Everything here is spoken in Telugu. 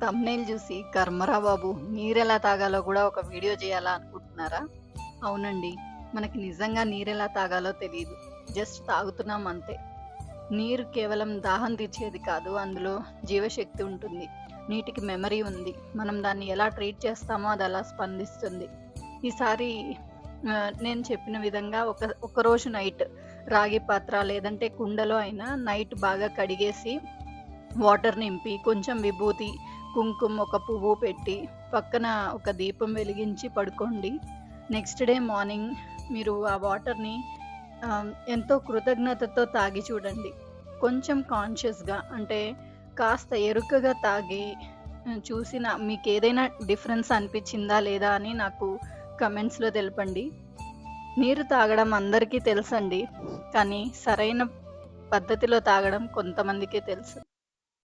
థంబ్‌నెయిల్ జూసి కర్మరా బాబు! నీరెలా తాగాలో గూడా ఒక వీడియో జేయాలా అనుకుంటున్నారా? అవునండి. మనకి నిజంగా నీరెలా తాగాలో తెలీదు. జస్ట్ తాగుతున్నాం అంతే. నీరు కేవలం దాహం తీర్చేది కాదు. అందులో జీవశక్తి ఉంటుంది. నీటికి మెమరీ ఉంది. మనం దాన్ని ఎలా ట్రీట్ చేస్తామో అది అలా స్పందిస్తుంది. ఈసారి నేను చెప్పిన విధంగా ఒకరోజు నైట్ రాగి పాత్ర లేదంటే కుండలో అయినా నైట్ బాగా కడిగేసి వాటర్ నింపి, కొంచెం విభూది, కుంకుమ, ఒక పువ్వు పెట్టి, పక్కన ఒక దీపం వెలిగించి పడుకోండి. నెక్స్ట్ డే మార్నింగ్ మీరు ఆ వాటర్‌ని ఎంతో కృతజ్ఞతతో తాగి చూడండి. కొంచెం కాన్షియస్‌గా అంటే కాస్త ఎరుకగా తాగి చూసిన మీకేదైనా డిఫరెన్స్ అనిపిచ్చిందా లేదా అని నాకు కమెంట్స్‌లో తెలపండి. నీరు తాగడం అందరికీ తెలుసండి. కానీ సరైన పద్ధతిలో తాగడం కొంతమందికే తెలుసు.